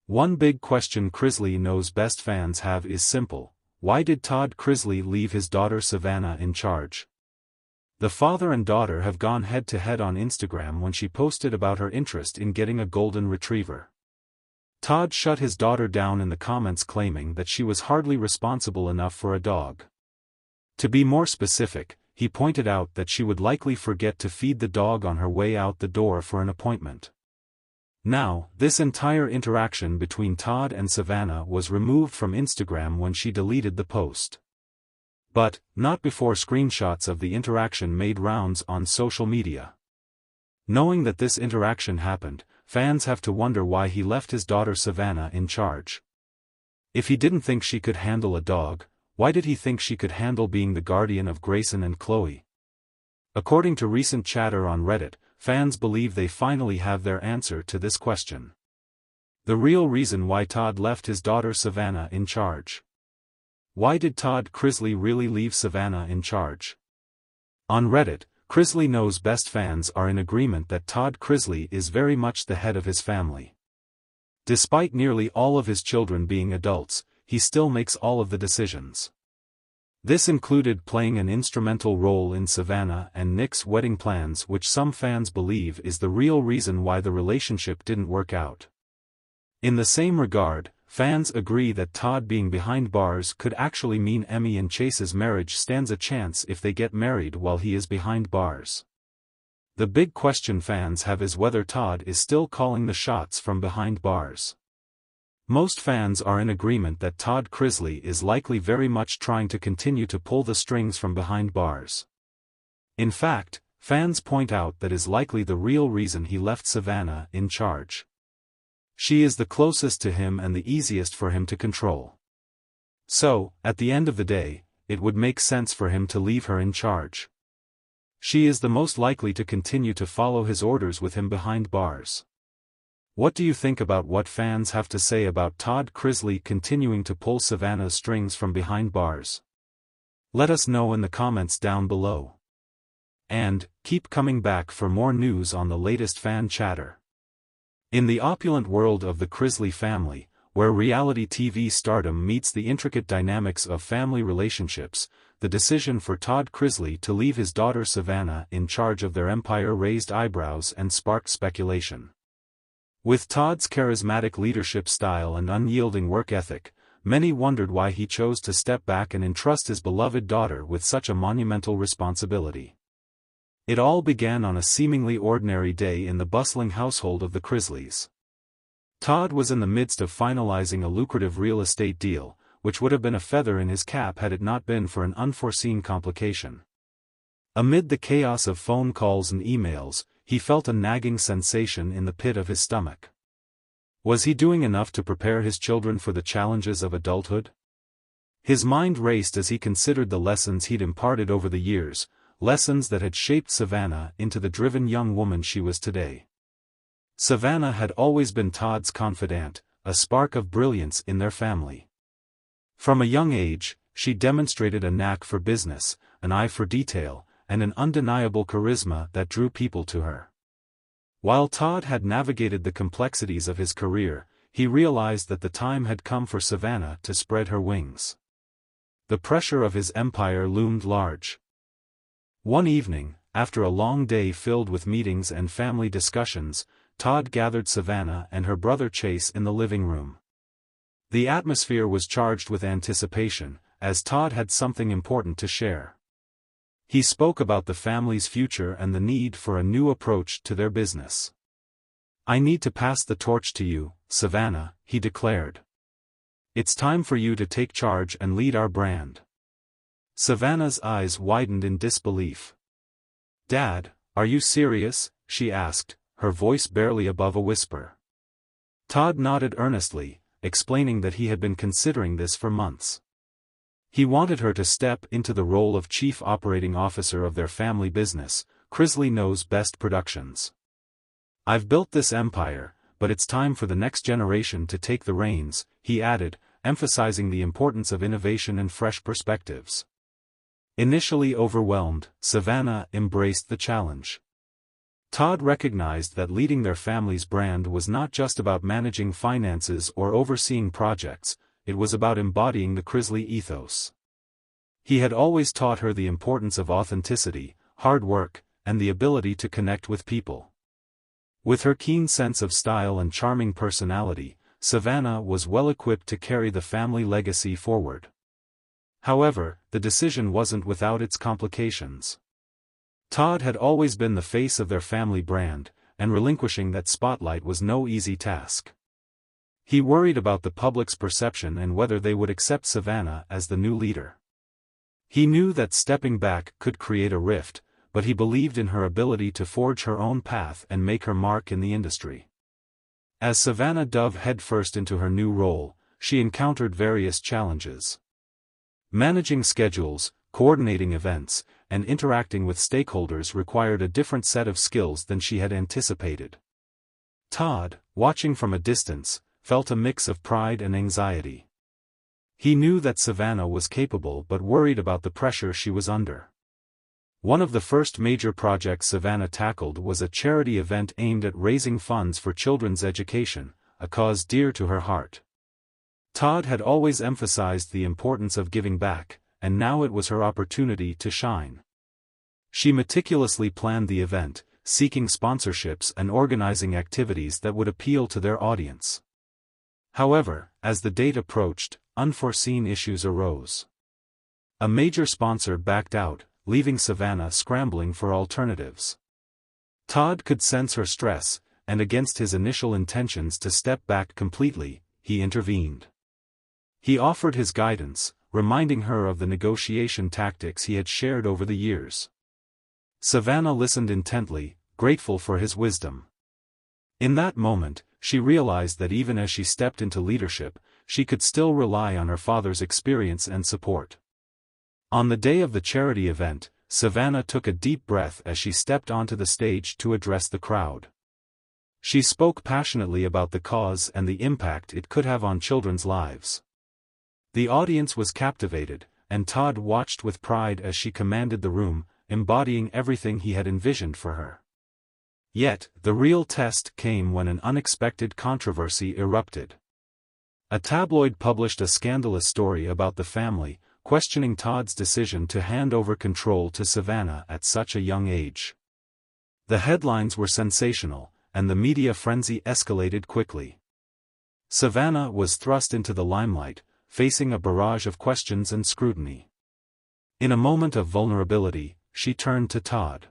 One big question Chrisley knows best fans have is simple: why did Todd Chrisley leave his daughter Savannah in charge? The father and daughter have gone head-to-head on Instagram when she posted about her interest in getting a golden retriever. Todd shut his daughter down in the comments, claiming that she was hardly responsible enough for a dog. To be more specific, he pointed out that she would likely forget to feed the dog on her way out the door for an appointment. Now, this entire interaction between Todd and Savannah was removed from Instagram when she deleted the post. But, not before screenshots of the interaction made rounds on social media. Knowing that this interaction happened, fans have to wonder why he left his daughter Savannah in charge. If he didn't think she could handle a dog, why did he think she could handle being the guardian of Grayson and Chloe? According to recent chatter on Reddit, fans believe they finally have their answer to this question. The real reason why Todd left his daughter Savannah in charge. Why did Todd Chrisley really leave Savannah in charge? On Reddit, Chrisley Knows Best fans are in agreement that Todd Chrisley is very much the head of his family. Despite nearly all of his children being adults, he still makes all of the decisions. This included playing an instrumental role in Savannah and Nick's wedding plans, which some fans believe is the real reason why the relationship didn't work out. In the same regard, fans agree that Todd being behind bars could actually mean Emmy and Chase's marriage stands a chance if they get married while he is behind bars. The big question fans have is whether Todd is still calling the shots from behind bars. Most fans are in agreement that Todd Chrisley is likely very much trying to continue to pull the strings from behind bars. In fact, fans point out that is likely the real reason he left Savannah in charge. She is the closest to him and the easiest for him to control. So, at the end of the day, it would make sense for him to leave her in charge. She is the most likely to continue to follow his orders with him behind bars. What do you think about what fans have to say about Todd Chrisley continuing to pull Savannah's strings from behind bars? Let us know in the comments down below. And, keep coming back for more news on the latest fan chatter. In the opulent world of the Chrisley family, where reality TV stardom meets the intricate dynamics of family relationships, the decision for Todd Chrisley to leave his daughter Savannah in charge of their empire raised eyebrows and sparked speculation. With Todd's charismatic leadership style and unyielding work ethic, many wondered why he chose to step back and entrust his beloved daughter with such a monumental responsibility. It all began on a seemingly ordinary day in the bustling household of the Chrisleys. Todd was in the midst of finalizing a lucrative real estate deal, which would have been a feather in his cap had it not been for an unforeseen complication. Amid the chaos of phone calls and emails, he felt a nagging sensation in the pit of his stomach. Was he doing enough to prepare his children for the challenges of adulthood? His mind raced as he considered the lessons he'd imparted over the years, lessons that had shaped Savannah into the driven young woman she was today. Savannah had always been Todd's confidant, a spark of brilliance in their family. From a young age, she demonstrated a knack for business, an eye for detail, and an undeniable charisma that drew people to her. While Todd had navigated the complexities of his career, he realized that the time had come for Savannah to spread her wings. The pressure of his empire loomed large. One evening, after a long day filled with meetings and family discussions, Todd gathered Savannah and her brother Chase in the living room. The atmosphere was charged with anticipation, as Todd had something important to share. He spoke about the family's future and the need for a new approach to their business. "I need to pass the torch to you, Savannah," he declared. "It's time for you to take charge and lead our brand." Savannah's eyes widened in disbelief. "Dad, are you serious?" she asked, her voice barely above a whisper. Todd nodded earnestly, explaining that he had been considering this for months. He wanted her to step into the role of chief operating officer of their family business, Chrisley Knows Best Productions. "I've built this empire, but it's time for the next generation to take the reins," he added, emphasizing the importance of innovation and fresh perspectives. Initially overwhelmed, Savannah embraced the challenge. Todd recognized that leading their family's brand was not just about managing finances or overseeing projects, it was about embodying the Chrisley ethos. He had always taught her the importance of authenticity, hard work, and the ability to connect with people. With her keen sense of style and charming personality, Savannah was well equipped to carry the family legacy forward. However, the decision wasn't without its complications. Todd had always been the face of their family brand, and relinquishing that spotlight was no easy task. He worried about the public's perception and whether they would accept Savannah as the new leader. He knew that stepping back could create a rift, but he believed in her ability to forge her own path and make her mark in the industry. As Savannah dove headfirst into her new role, she encountered various challenges. Managing schedules, coordinating events, and interacting with stakeholders required a different set of skills than she had anticipated. Todd, watching from a distance, felt a mix of pride and anxiety. He knew that Savannah was capable but worried about the pressure she was under. One of the first major projects Savannah tackled was a charity event aimed at raising funds for children's education, a cause dear to her heart. Todd had always emphasized the importance of giving back, and now it was her opportunity to shine. She meticulously planned the event, seeking sponsorships and organizing activities that would appeal to their audience. However, as the date approached, unforeseen issues arose. A major sponsor backed out, leaving Savannah scrambling for alternatives. Todd could sense her stress, and against his initial intentions to step back completely, he intervened. He offered his guidance, reminding her of the negotiation tactics he had shared over the years. Savannah listened intently, grateful for his wisdom. In that moment, she realized that even as she stepped into leadership, she could still rely on her father's experience and support. On the day of the charity event, Savannah took a deep breath as she stepped onto the stage to address the crowd. She spoke passionately about the cause and the impact it could have on children's lives. The audience was captivated, and Todd watched with pride as she commanded the room, embodying everything he had envisioned for her. Yet, the real test came when an unexpected controversy erupted. A tabloid published a scandalous story about the family, questioning Todd's decision to hand over control to Savannah at such a young age. The headlines were sensational, and the media frenzy escalated quickly. Savannah was thrust into the limelight, facing a barrage of questions and scrutiny. In a moment of vulnerability, she turned to Todd.